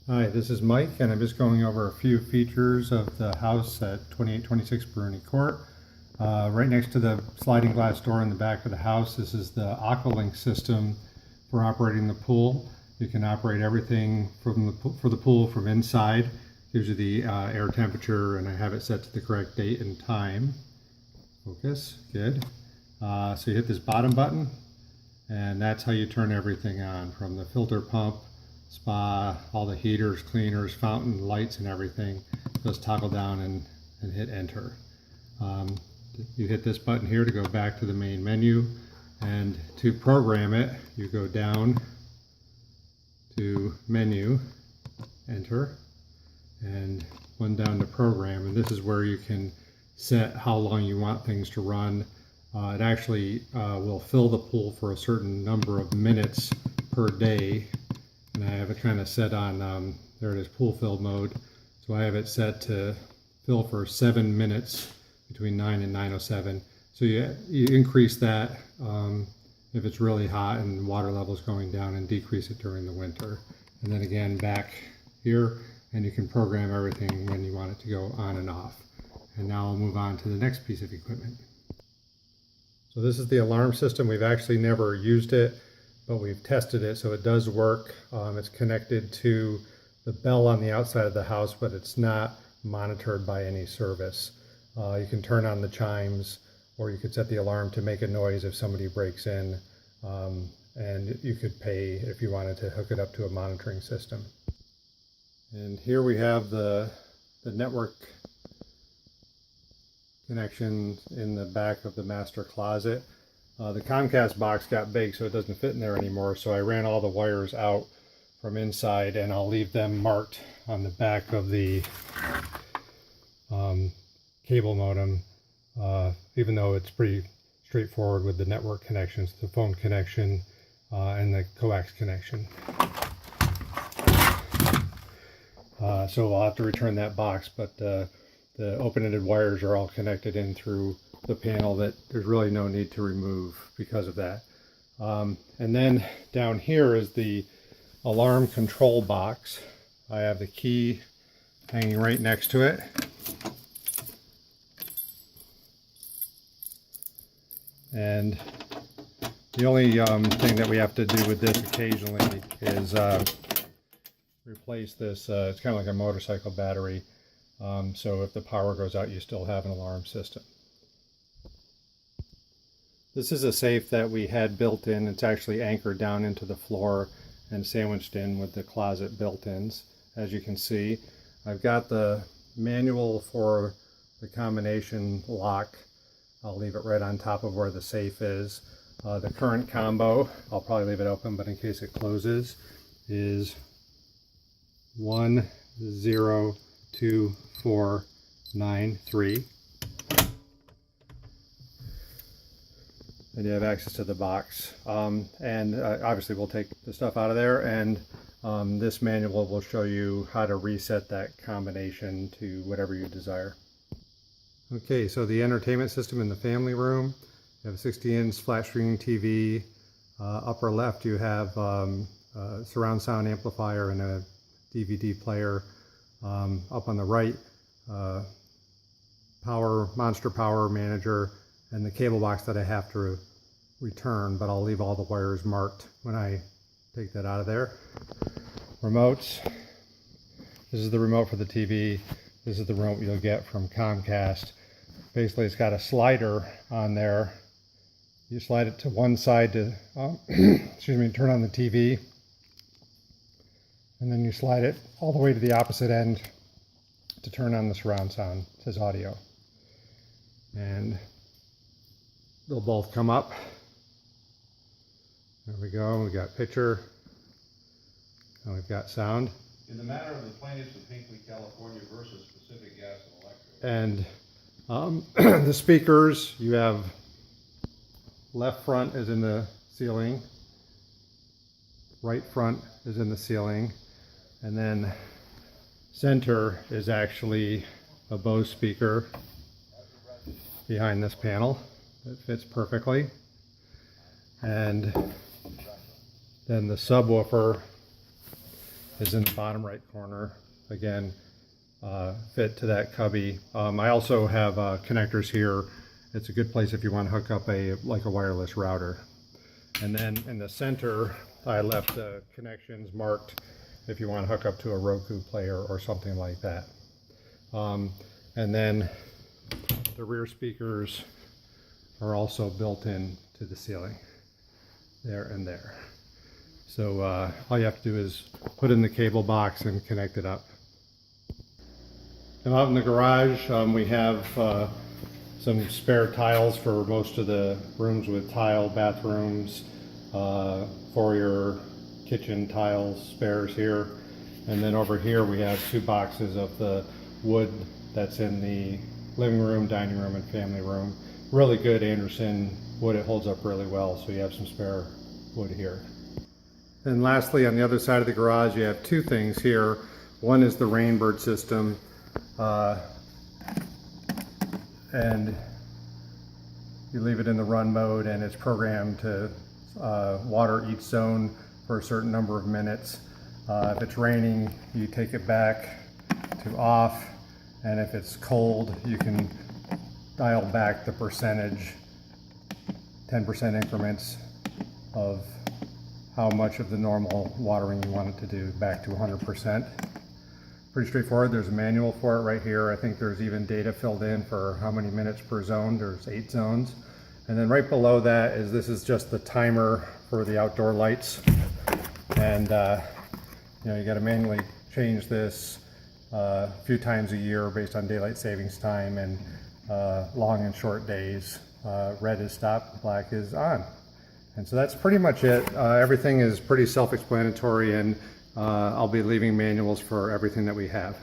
Hi, this is Mike, and I'm just going over a few features of the house at 2826 Barouni Court. Right next to the sliding glass door in the back of the house, this is the Aqualink system for operating the pool. You can operate everything for the pool from inside. Gives you the air temperature, and I have it set to the correct date and time. Focus, good. So you hit this bottom button, and that's how you turn everything on, from the filter pump, spa, all the heaters, cleaners, fountain, lights, and everything. Just toggle down and hit enter. You hit this button here to go back to the main menu, and to program it, you go down to menu, enter, and one down to program, and this is where you can set how long you want things to run. It actually will fill the pool for a certain number of minutes per day. And I have it kind of set on, there it is, pool fill mode. So I have it set to fill for 7 minutes between 9 and 9:07. So you increase that if it's really hot and water level is going down, and decrease it during the winter. And then again back here, and you can program everything when you want it to go on and off. And now I'll move on to the next piece of equipment. So this is the alarm system. We've actually never used it, but we've tested it, so it does work. It's connected to the bell on the outside of the house, but it's not monitored by any service. You can turn on the chimes, or you could set the alarm to make a noise if somebody breaks in, and you could pay if you wanted to hook it up to a monitoring system. And here we have the network connection in the back of the master closet. The Comcast box got big, so it doesn't fit in there anymore, so I ran all the wires out from inside, and I'll leave them marked on the back of the cable modem, even though it's pretty straightforward with the network connections, the phone connection and the coax connection. So I'll have to return that box, but the open-ended wires are all connected in through the panel that there's really no need to remove because of that. And then down here is the alarm control box. I have the key hanging right next to it. And the only thing that we have to do with this occasionally is replace this. It's kind of like a motorcycle battery. So if the power goes out, you still have an alarm system. This is a safe that we had built in. It's actually anchored down into the floor and sandwiched in with the closet built-ins. As you can see, I've got the manual for the combination lock. I'll leave it right on top of where the safe is. The current combo, I'll probably leave it open, but in case it closes, is 102493. And you have access to the box. Obviously we'll take the stuff out of there, and this manual will show you how to reset that combination to whatever you desire. Okay, so the entertainment system in the family room, you have a 60-inch flat screen TV. Upper left you have a surround sound amplifier and a DVD player. Up on the right, Monster Power Manager, and the cable box that I have to return, but I'll leave all the wires marked when I take that out of there. Remotes. This is the remote for the TV. This is the remote you'll get from Comcast. Basically, it's got a slider on there. You slide it to one side to turn on the TV, and then you slide it all the way to the opposite end to turn on the surround sound. It says audio, and they'll both come up. There we go. We got picture, and we've got sound. In the matter of the plaintiffs of Hinkley, California versus Pacific Gas and Electric. And the speakers, you have left front is in the ceiling, right front is in the ceiling, and then center is actually a Bose speaker behind this panel. It fits perfectly. And then the subwoofer is in the bottom right corner. Again, fit to that cubby. I also have connectors here. It's a good place if you want to hook up a wireless router. And then in the center, I left the connections marked if you want to hook up to a Roku player or something like that. And then the rear speakers are also built in to the ceiling, there and there. So all you have to do is put in the cable box and connect it up. And out in the garage, we have some spare tiles for most of the rooms with tile bathrooms, foyer, kitchen tiles, spares here. And then over here we have 2 boxes of the wood that's in the living room, dining room, and family room. Really good Anderson wood, it holds up really well, so you have some spare wood here. And lastly, on the other side of the garage, you have 2 things here. One is the Rainbird system, and you leave it in the run mode and it's programmed to water each zone for a certain number of minutes. If it's raining, you take it back to off, and if it's cold, you can dial back the percentage, 10% increments of how much of the normal watering you want it to do, back to 100%. Pretty straightforward. There's a manual for it right here. I think there's even data filled in for how many minutes per zone. There's 8 zones. And then right below that this is just the timer for the outdoor lights. And you got to manually change this a few times a year based on daylight savings time and long and short days. Red is stop, black is on. And so that's pretty much it. Everything is pretty self-explanatory, and I'll be leaving manuals for everything that we have.